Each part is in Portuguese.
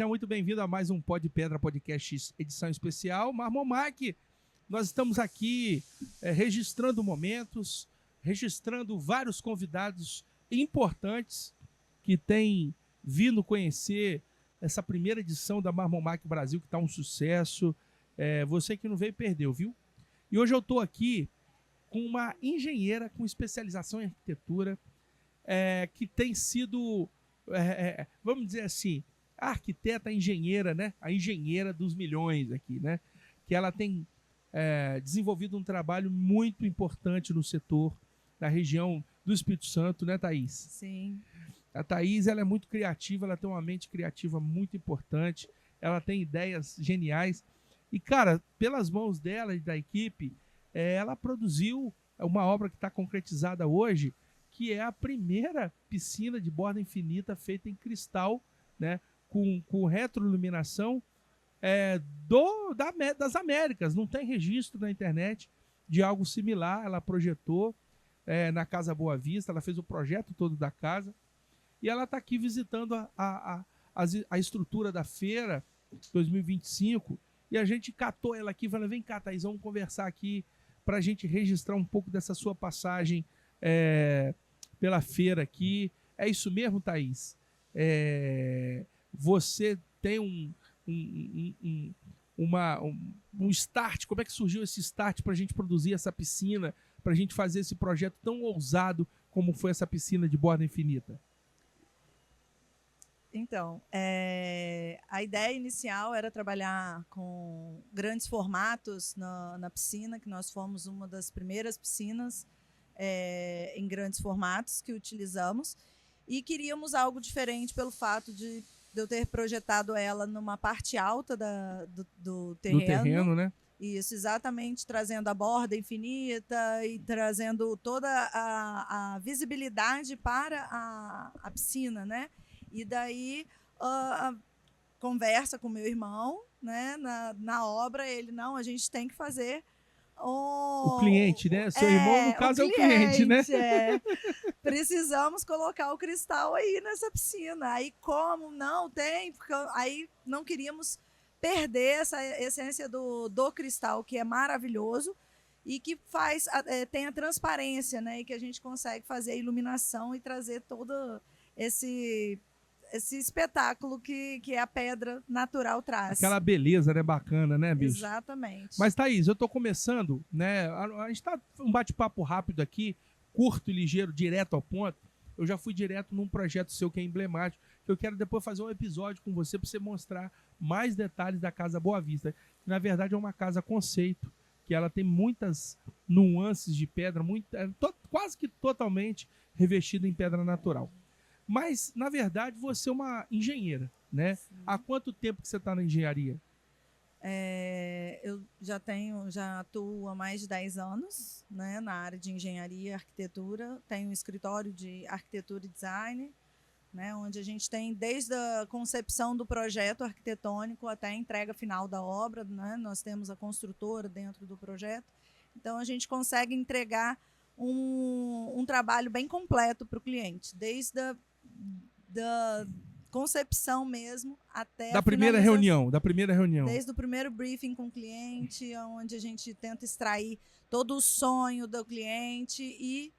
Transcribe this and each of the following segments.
Seja muito bem-vindo a mais um Pó de Pedra Podcast edição especial. Marmomac, nós estamos aqui registrando momentos, registrando vários convidados importantes que têm vindo conhecer essa primeira edição da Marmomac Brasil, que está um sucesso. Você que não veio perdeu, viu? E hoje eu estou aqui com uma engenheira com especialização em arquitetura, que tem sido, vamos dizer assim, a arquiteta, a engenheira, né? A engenheira dos milhões aqui, né? Que ela tem desenvolvido um trabalho muito importante no setor, na região do Espírito Santo, né, Thaís? Sim. A Thaís, ela é muito criativa, ela tem uma mente criativa muito importante, ela tem ideias geniais. E, cara, pelas mãos dela e da equipe, ela produziu uma obra que está concretizada hoje, que é a primeira piscina de borda infinita feita em cristal, né? Com retroiluminação das Américas. Não tem registro na internet de algo similar. Ela projetou na Casa Boa Vista, ela fez o projeto todo da casa e ela está aqui visitando a estrutura da feira 2025 e a gente catou ela aqui e falou: vem cá, Thaís, vamos conversar aqui para a gente registrar um pouco dessa sua passagem pela feira aqui. É isso mesmo, Thaís? Você tem um start. Como é que surgiu esse start para a gente produzir essa piscina, para a gente fazer esse projeto tão ousado como foi essa piscina de borda infinita? Então, a ideia inicial era trabalhar com grandes formatos na piscina, que nós fomos uma das primeiras piscinas em grandes formatos que utilizamos, e queríamos algo diferente pelo fato de eu ter projetado ela numa parte alta do terreno. Do terreno, né? Isso, exatamente, trazendo a borda infinita e trazendo toda a visibilidade para a piscina, né? E daí, a conversa com meu irmão, né? Na obra, ele, não, a gente tem que fazer o cliente, né? Seu irmão, no caso, é o cliente, né? Precisamos colocar o cristal aí nessa piscina. Aí como? Não tem, porque aí não queríamos perder essa essência do cristal, que é maravilhoso e que tem a transparência, né? E que a gente consegue fazer a iluminação e trazer todo esse espetáculo que a pedra natural traz. Aquela beleza, né? Bacana, né, bicho? Exatamente. Mas, Thaís, eu tô começando, né? A gente tá um bate-papo rápido aqui, curto e ligeiro, direto ao ponto. Eu já fui direto num projeto seu que é emblemático, que eu quero depois fazer um episódio com você para você mostrar mais detalhes da Casa Boa Vista. Que, na verdade, é uma casa conceito, que ela tem muitas nuances de pedra, quase que totalmente revestida em pedra natural. Mas, na verdade, você é uma engenheira, né? Sim. Há quanto tempo que você está na engenharia? Eu já atuo há mais de 10 anos, né, na área de engenharia e arquitetura. Tenho um escritório de arquitetura e design, né, onde a gente tem desde a concepção do projeto arquitetônico até a entrega final da obra, né? Nós temos a construtora dentro do projeto. Então, a gente consegue entregar um trabalho bem completo para o cliente, desde da concepção mesmo até da primeira reunião. Desde o primeiro briefing com o cliente, onde a gente tenta extrair todo o sonho do cliente e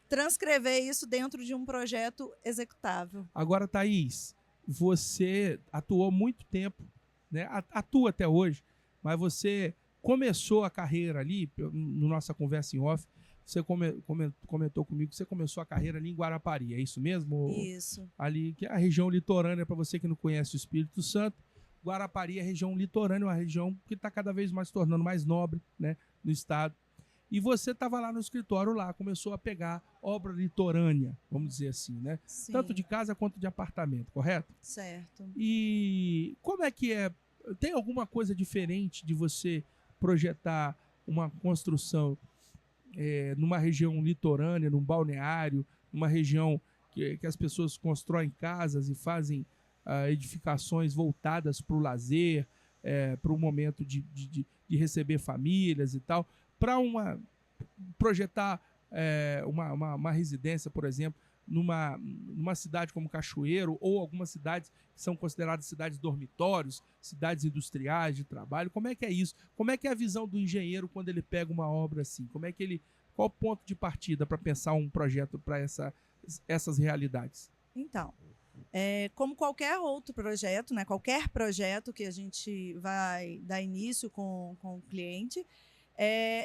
transcrever isso dentro de um projeto executável. Agora, Thaís, você atuou muito tempo, né? Atua até hoje, mas você começou a carreira ali, na nossa conversa em off, você comentou comigo que você começou a carreira ali em Guarapari, é isso mesmo? Isso. Ali, que é a região litorânea, para você que não conhece o Espírito Santo, Guarapari é a região litorânea, uma região que está cada vez mais tornando mais nobre, né, no estado. E você estava lá no escritório, começou a pegar obra litorânea, vamos dizer assim, né? Sim. Tanto de casa quanto de apartamento, correto? Certo. E como é que é? Tem alguma coisa diferente de você projetar uma construção numa região litorânea, num balneário, numa região que as pessoas constroem casas e fazem edificações voltadas para o lazer, para o momento de receber famílias e tal, para projetar uma residência, por exemplo, numa cidade como Cachoeiro ou algumas cidades que são consideradas cidades dormitórios, cidades industriais de trabalho? Como é que é isso? Como é que é a visão do engenheiro quando ele pega uma obra assim? Qual o ponto de partida para pensar um projeto para essas realidades? Então, como qualquer outro projeto, né, qualquer projeto que a gente vai dar início com o cliente,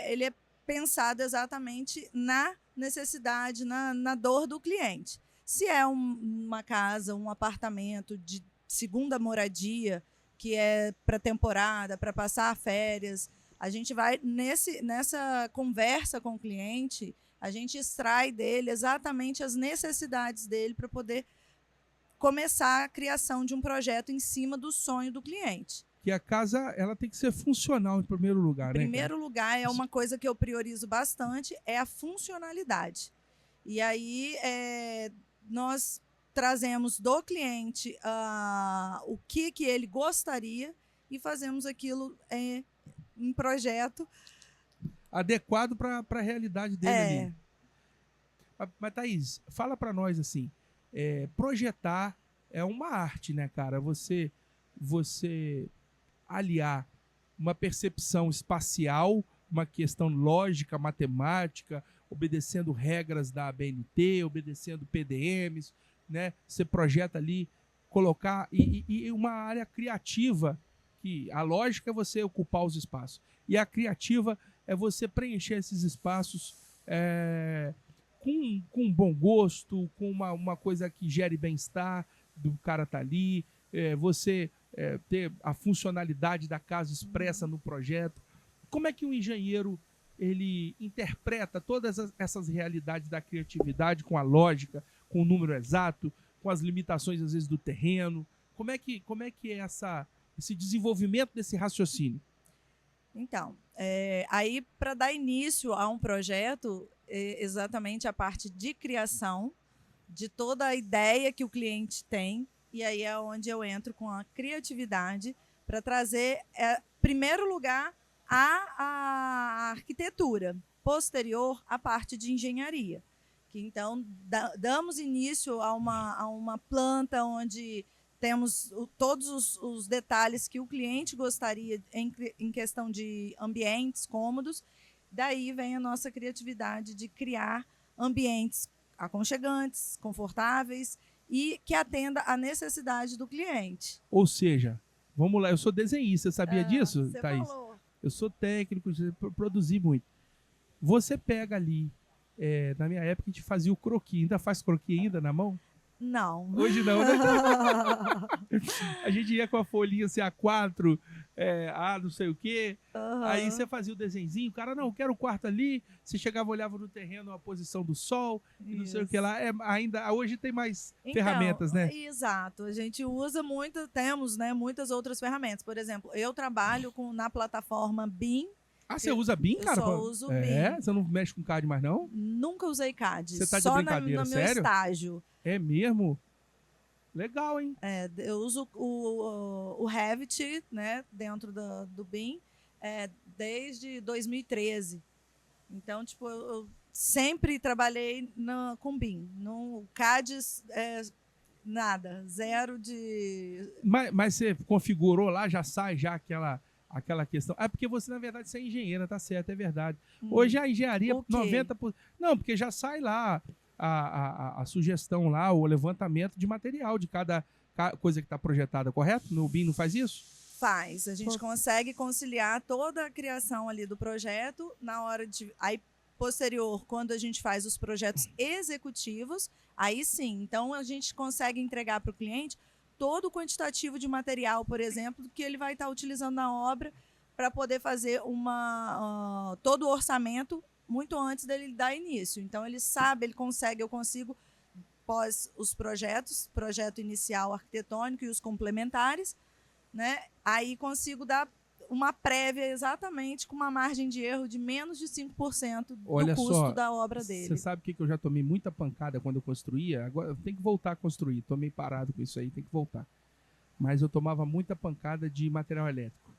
ele é pensado exatamente na necessidade, na dor do cliente. Se é uma casa, um apartamento de segunda moradia, que é para temporada, para passar férias, a gente vai nessa conversa com o cliente, a gente extrai dele exatamente as necessidades dele para poder começar a criação de um projeto em cima do sonho do cliente. Que a casa ela tem que ser funcional em primeiro lugar, né? Em primeiro lugar, é uma coisa que eu priorizo bastante, é a funcionalidade. E aí nós trazemos do cliente o que ele gostaria e fazemos aquilo em projeto adequado para a realidade dele ali. Mas, Thaís, fala para nós assim, projetar é uma arte, né, cara? Você aliar uma percepção espacial, uma questão lógica, matemática, obedecendo regras da ABNT, obedecendo PDMs, né? Você projeta ali, colocar e uma área criativa, que a lógica é você ocupar os espaços e a criativa é você preencher esses espaços com bom gosto, com uma coisa que gere bem-estar do cara tá ali, você ter a funcionalidade da casa expressa no projeto. Como é que o engenheiro ele interpreta todas essas realidades da criatividade com a lógica, com o número exato, com as limitações às vezes do terreno? Como é que é esse desenvolvimento desse raciocínio? Então, aí para dar início a um projeto, exatamente a parte de criação, de toda a ideia que o cliente tem, e aí é onde eu entro com a criatividade para trazer, em primeiro lugar, a arquitetura, posterior à parte de engenharia. Que, então, damos início a uma planta onde temos todos os detalhes que o cliente gostaria em questão de ambientes cômodos. Daí vem a nossa criatividade de criar ambientes aconchegantes, confortáveis e que atenda à necessidade do cliente. Ou seja, vamos lá, eu sou desenhista, você sabia disso, você Thaís? Falou. Eu sou técnico, produzi muito. Você pega ali, na minha época a gente fazia o croquis, ainda faz croquis ainda na mão? Não. Hoje não, né? A gente ia com a folhinha assim, A4, não sei o quê. Uhum. Aí você fazia o desenzinho, o cara, não, quero o quarto ali. Você chegava, olhava no terreno a posição do sol, e não sei o que lá. Hoje tem mais ferramentas, né? Exato. A gente usa temos, né, muitas outras ferramentas. Por exemplo, eu trabalho na plataforma BIM. Você usa BIM, cara? Eu só uso BIM. Você não mexe com CAD mais, não? Nunca usei CAD. Você tá de só brincadeira, no meu sério? estágio. É mesmo? Legal, hein? Eu uso o Revit, né, dentro do BIM, desde 2013. Então, tipo, eu sempre trabalhei com BIM. No CAD, nada, zero de... Mas você configurou lá, já sai já aquela questão. Porque você, na verdade, você é engenheira, tá certo, é verdade. Hoje a engenharia, 90%... Não, porque já sai lá a sugestão lá, o levantamento de material de cada coisa que está projetada, correto? No BIM não faz isso? Faz. A gente consegue conciliar toda a criação ali do projeto na hora de... Aí, posterior, quando a gente faz os projetos executivos, aí sim. Então, a gente consegue entregar para o cliente todo o quantitativo de material, por exemplo, que ele vai estar utilizando na obra para poder fazer todo o orçamento muito antes dele dar início. Então, ele sabe, eu consigo, pós os projeto inicial arquitetônico e os complementares, né? Aí consigo dar uma prévia exatamente com uma margem de erro de menos de 5% do custo da obra dele. Você sabe que eu já tomei muita pancada quando eu construía? Agora eu tenho que voltar a construir. Tomei parado com isso aí, tem que voltar. Mas eu tomava muita pancada de material elétrico.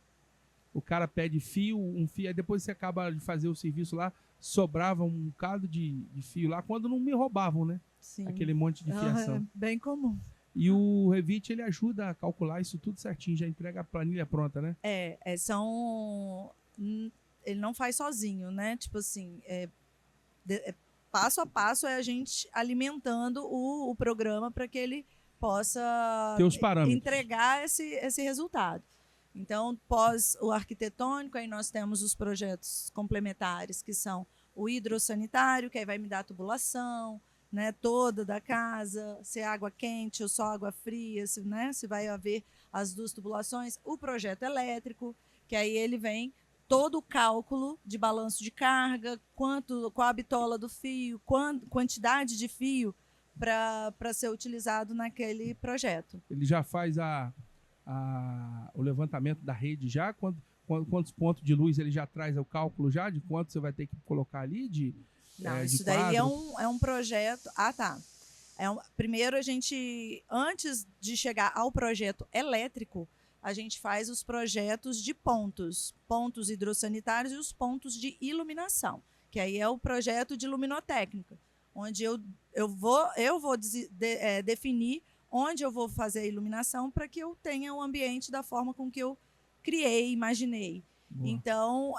O cara pede um fio, aí depois você acaba de fazer o serviço lá, sobrava um bocado de fio lá, quando não me roubavam, né? Sim. aquele monte de fiação. É bem comum. E o Revit, ele ajuda a calcular isso tudo certinho, já entrega a planilha pronta, né? Ele não faz sozinho, né? Tipo assim, passo a passo é a gente alimentando o programa para que ele possa Ter os parâmetros. entregar esse resultado. Então, pós o arquitetônico, aí nós temos os projetos complementares, que são o hidrossanitário, que aí vai me dar a tubulação, né, toda da casa, se é água quente ou só água fria, se vai haver as duas tubulações. O projeto elétrico, que aí ele vem todo o cálculo de balanço de carga, qual a bitola do fio, quantidade de fio para ser utilizado naquele projeto. Ele já faz o levantamento da rede já? Quantos pontos de luz ele já traz o cálculo já? De quanto você vai ter que colocar ali? Não, de isso daí quadro? é um projeto... Ah, tá. Primeiro, antes de chegar ao projeto elétrico, a gente faz os projetos de pontos hidrossanitários e os pontos de iluminação, que aí é o projeto de luminotécnica, onde eu vou definir onde eu vou fazer a iluminação para que eu tenha o ambiente da forma com que eu criei, imaginei. Boa. Então,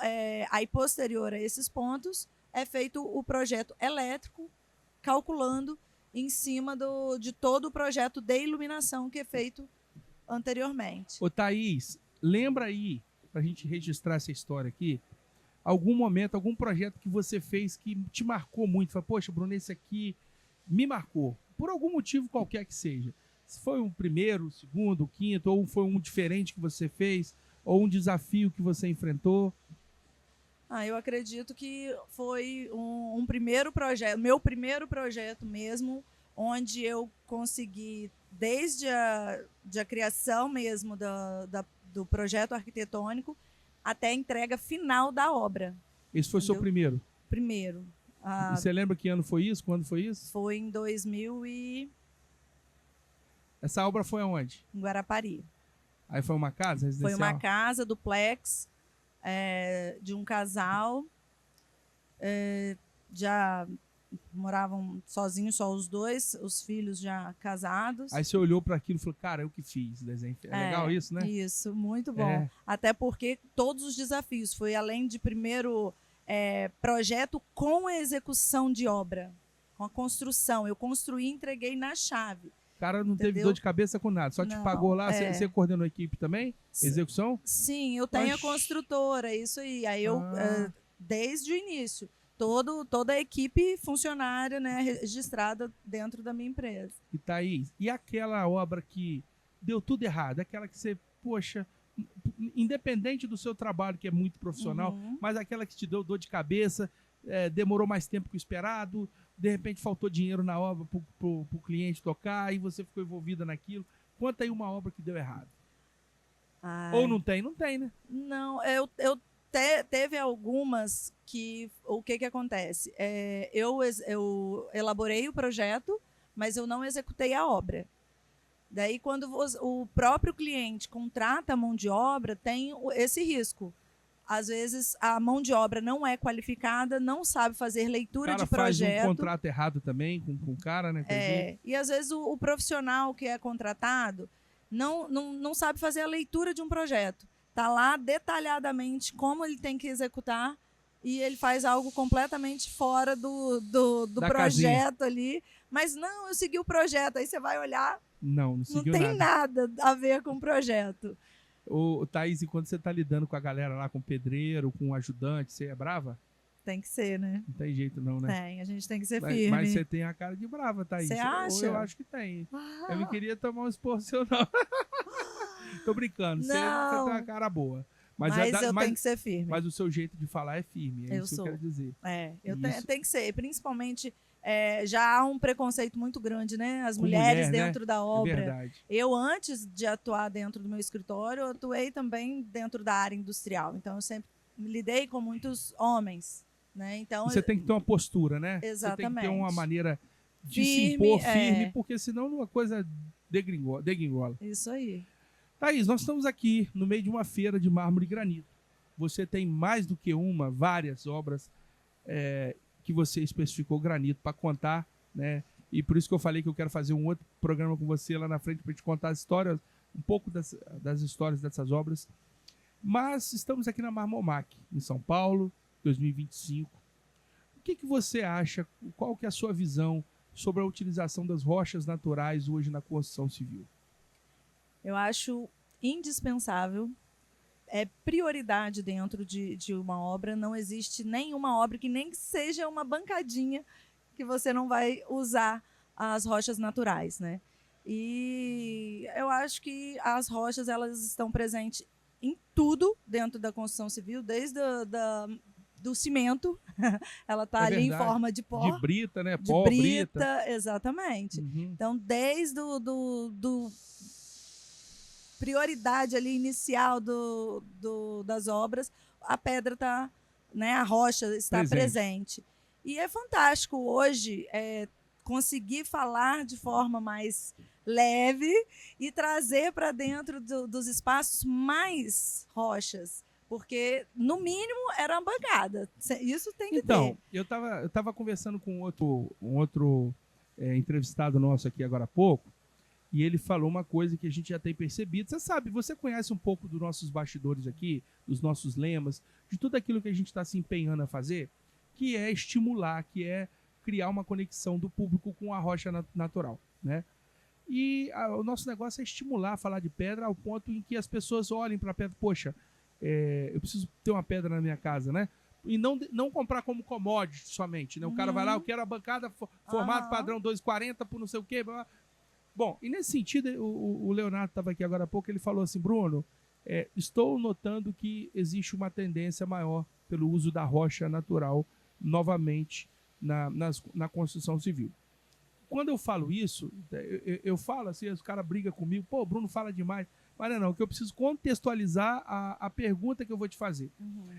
aí posterior a esses pontos, é feito o projeto elétrico, calculando em cima de todo o projeto de iluminação que é feito anteriormente. Ô, Thaís, lembra aí, pra gente registrar essa história aqui, algum momento, algum projeto que você fez que te marcou muito? Fala, poxa, Bruno, esse aqui me marcou, por algum motivo qualquer que seja. Se foi um primeiro, segundo, quinto, ou foi um diferente que você fez, ou um desafio que você enfrentou? Eu acredito que foi um primeiro projeto, meu primeiro projeto mesmo, onde eu consegui, desde a criação mesmo do projeto arquitetônico até a entrega final da obra. Esse foi seu primeiro? Primeiro. E você lembra que ano foi isso? Quando foi isso? Foi em 2000 e... Essa obra foi aonde? Em Guarapari. Aí foi uma casa residencial? Foi uma casa, duplex, de um casal. Já moravam sozinhos, só os dois, os filhos já casados. Aí você olhou para aquilo e falou, cara, eu que fiz desenho. É legal isso, né? Isso, muito bom. Até porque todos os desafios, foi além de primeiro projeto com a execução de obra, com a construção. Eu construí e entreguei na chave. O cara não teve dor de cabeça com nada, só te pagou lá. Você coordenou a equipe também? Execução? Sim, eu tenho a construtora, isso aí. Aí eu, desde o início, toda a equipe funcionária, né, registrada dentro da minha empresa. E Thaís, e aquela obra que deu tudo errado? Aquela que você, poxa, independente do seu trabalho, que é muito profissional, mas aquela que te deu dor de cabeça, demorou mais tempo que o esperado, de repente faltou dinheiro na obra para o cliente tocar e você ficou envolvida naquilo. Conta aí uma obra que deu errado. Ou não tem? Não tem, né? Não, teve algumas que... O que acontece? Eu elaborei o projeto, mas eu não executei a obra. Daí, quando o próprio cliente contrata a mão de obra, tem esse risco. Às vezes, a mão de obra não é qualificada, não sabe fazer leitura de projeto. Faz um contrato errado também com o cara, né? E às vezes o profissional que é contratado não sabe fazer a leitura de um projeto. Está lá detalhadamente como ele tem que executar e ele faz algo completamente fora do projeto ali. Mas não, eu segui o projeto. Aí você vai olhar, não seguiu tem nada a ver com o projeto. Ô, Thaís, e quando você tá lidando com a galera lá, com o pedreiro, com o ajudante, você é brava? Tem que ser, né? Não tem jeito não, né? Tem, a gente tem que ser firme. Mas você tem a cara de brava, Thaís. Você acha? Eu acho que tem. Eu não queria tomar um esporro seu, não. Tô brincando, você tem uma cara boa. Mas eu tenho que ser firme. Mas o seu jeito de falar é firme, isso que eu quero dizer. Tem que ser, principalmente... já há um preconceito muito grande, né? As mulheres dentro da obra. É verdade. Eu, antes de atuar dentro do meu escritório, eu atuei também dentro da área industrial. Então, eu sempre lidei com muitos homens, né? Então, você tem que ter uma postura, né? Exatamente. Você tem que ter uma maneira de se impor firme, porque senão a coisa degringola. Isso aí. Thaís, nós estamos aqui no meio de uma feira de mármore e granito. Você tem mais do que várias obras que você especificou granito para contar, né? E por isso que eu falei que eu quero fazer um outro programa com você lá na frente para te contar as histórias, um pouco das histórias dessas obras. Mas estamos aqui na Marmomac, em São Paulo, 2025. O que você acha, qual que é a sua visão sobre a utilização das rochas naturais hoje na construção civil? Eu acho indispensável, é prioridade dentro de uma obra. Não existe nenhuma obra que nem seja uma bancadinha que você não vai usar as rochas naturais, né? E eu acho que as rochas, elas estão presentes em tudo dentro da construção civil, desde do cimento, ela está ali em forma de pó. De brita, né? De Pó, brita, exatamente. Uhum. Então, desde do prioridade ali inicial das obras, a pedra está, né, a rocha está presente. E é fantástico hoje conseguir falar de forma mais leve e trazer para dentro dos espaços mais rochas, porque no mínimo era uma bancada. Isso tem que ter. Então, eu tava conversando com um outro entrevistado nosso aqui agora há pouco, e ele falou uma coisa que a gente já tem percebido. Você sabe, você conhece um pouco dos nossos bastidores aqui, dos nossos lemas, de tudo aquilo que a gente está se empenhando a fazer, que é estimular, que é criar uma conexão do público com a rocha natural, né? E o nosso negócio é estimular, falar de pedra ao ponto em que as pessoas olhem para a pedra, poxa, eu preciso ter uma pedra na minha casa, né? E não comprar como commodity somente, né? O cara vai lá, eu quero a bancada formato padrão 240 por não sei o quê. Blá, blá. Bom, e nesse sentido, o Leonardo estava aqui agora há pouco, ele falou assim, Bruno, estou notando que existe uma tendência maior pelo uso da rocha natural novamente na construção civil. Quando eu falo isso, eu falo assim, os caras brigam comigo, pô, o Bruno fala demais. Mas não, que eu preciso contextualizar a pergunta que eu vou te fazer. Uhum.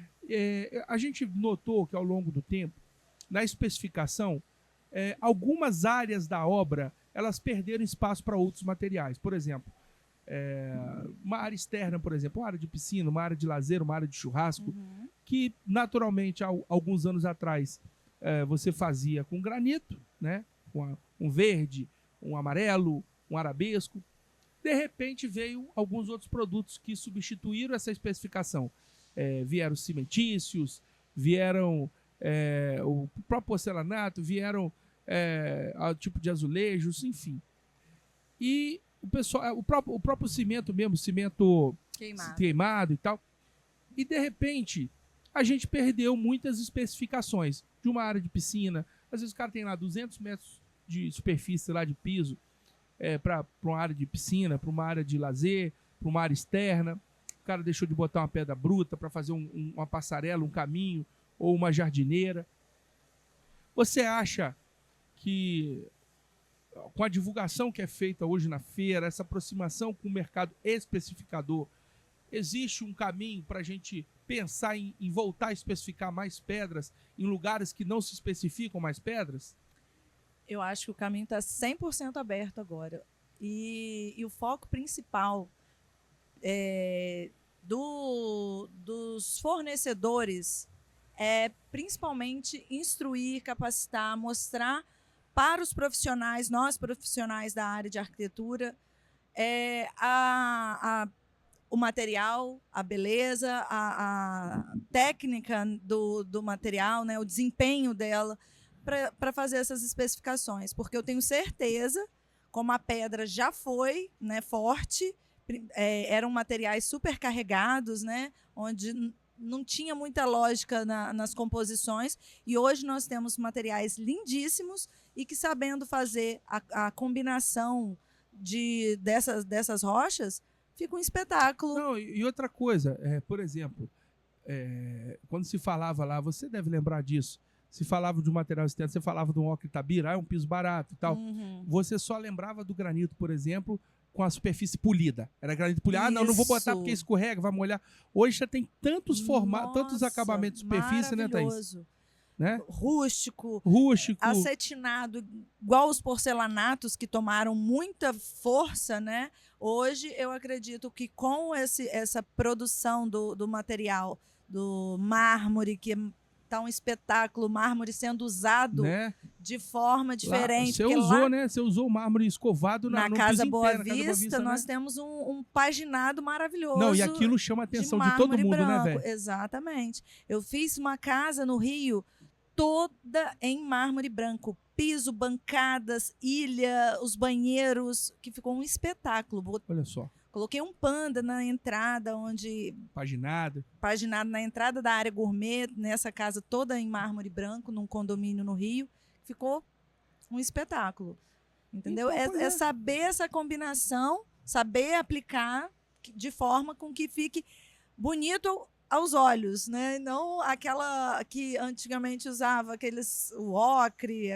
A gente notou que ao longo do tempo, na especificação, algumas áreas da obra, elas perderam espaço para outros materiais. Por exemplo, uma área externa, por exemplo, uma área de piscina, uma área de lazer, uma área de churrasco, que naturalmente, há alguns anos atrás, você fazia com granito, né? Com um verde, um amarelo, um arabesco. De repente veio alguns outros produtos que substituíram essa especificação. Vieram cimentícios, vieram o próprio porcelanato, vieram tipo de azulejos, enfim. E o próprio cimento mesmo, cimento queimado e tal. E de repente a gente perdeu muitas especificações de uma área de piscina. Às vezes o cara tem lá 200 metros de superfície lá de piso, para uma área de piscina, para uma área de lazer, para uma área externa. O cara deixou de botar uma pedra bruta para fazer uma passarela, um caminho ou uma jardineira. Você acha que com a divulgação que é feita hoje na feira, essa aproximação com o mercado especificador, existe um caminho para a gente pensar em voltar a especificar mais pedras em lugares que não se especificam mais pedras? Eu acho que o caminho está 100% aberto agora. E o foco principal dos fornecedores é principalmente instruir, capacitar, mostrar para os profissionais, nós profissionais da área de arquitetura, o material, a beleza, a técnica do material, né, o desempenho dela, para fazer essas especificações, porque eu tenho certeza, como a pedra já foi, né, forte, eram materiais supercarregados, né, onde não tinha muita lógica nas composições, e hoje nós temos materiais lindíssimos e que, sabendo fazer a combinação dessas rochas, fica um espetáculo. Não, e outra coisa, por exemplo, quando se falava lá, você deve lembrar disso, se falava de um material externo, você falava de um ocre Itabira, é um piso barato e tal. Uhum. Você só lembrava do granito, por exemplo, com a superfície polida. Era granito polido. Não vou botar porque escorrega, vai molhar. Hoje já tem tantos formatos, tantos acabamentos de superfície, né, Thaís? Né? Rústico, acetinado, igual os porcelanatos que tomaram muita força, né? Hoje eu acredito que com essa produção do material, do mármore, que tá um espetáculo, o mármore sendo usado, né? de forma diferente. Você usou, né? Você usou o mármore escovado na no Casa piso Boa inteiro, na Casa Boa Vista, nós né? temos um paginado maravilhoso. Não, e aquilo chama a atenção de todo mundo, branco. né, velho? Exatamente. Eu fiz uma casa no Rio toda em mármore branco. Piso, bancadas, ilha, os banheiros, que ficou um espetáculo. Olha só. Coloquei um panda na entrada, Paginado na entrada da área gourmet, nessa casa toda em mármore branco, num condomínio no Rio. Ficou um espetáculo. Entendeu? Então, É saber essa combinação, saber aplicar de forma com que fique bonito aos olhos, né? Não aquela que antigamente usava o ocre,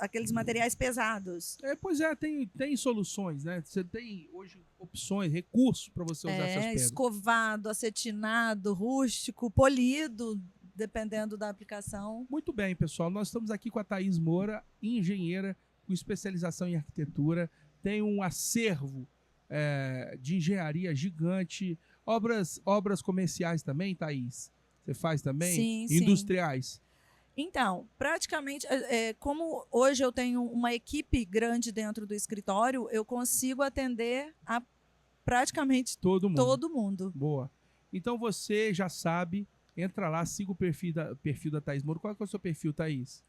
aqueles materiais pesados. Pois é, tem soluções, né? Você tem hoje opções, recursos para você usar essas pedras. Escovado, acetinado, rústico, polido, dependendo da aplicação. Muito bem, pessoal. Nós estamos aqui com a Thaís Moura, engenheira com especialização em arquitetura. Tem um acervo de engenharia gigante. Obras comerciais também, Thaís? Você faz também? Sim, industriais? Sim. Então, praticamente, como hoje eu tenho uma equipe grande dentro do escritório, eu consigo atender a praticamente todo mundo. Boa. Então você já sabe, entra lá, siga o perfil da Thaís Moura. Qual é o seu perfil, Thaís?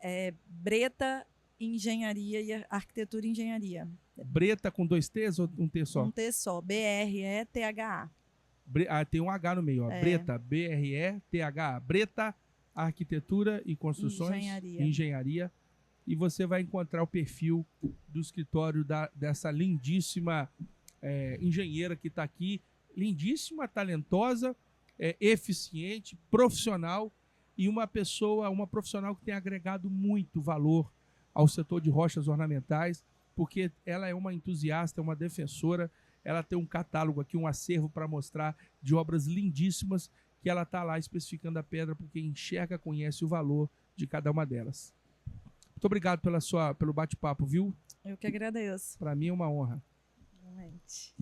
Breta Engenharia e Arquitetura e Engenharia. Breta com 2 T's ou um T só? Um T só, BRETHA. Tem um H no meio, ó. Breta, BRETHA. Breta, Arquitetura e Construções. Engenharia. E você vai encontrar o perfil do escritório dessa lindíssima engenheira que está aqui. Lindíssima, talentosa, eficiente, profissional e uma profissional que tem agregado muito valor ao setor de rochas ornamentais, porque ela é uma entusiasta, uma defensora. Ela tem um catálogo aqui, um acervo para mostrar de obras lindíssimas que ela está lá especificando a pedra porque enxerga, conhece o valor de cada uma delas. Muito obrigado pelo bate-papo, viu? Eu que agradeço. Para mim é uma honra. Realmente.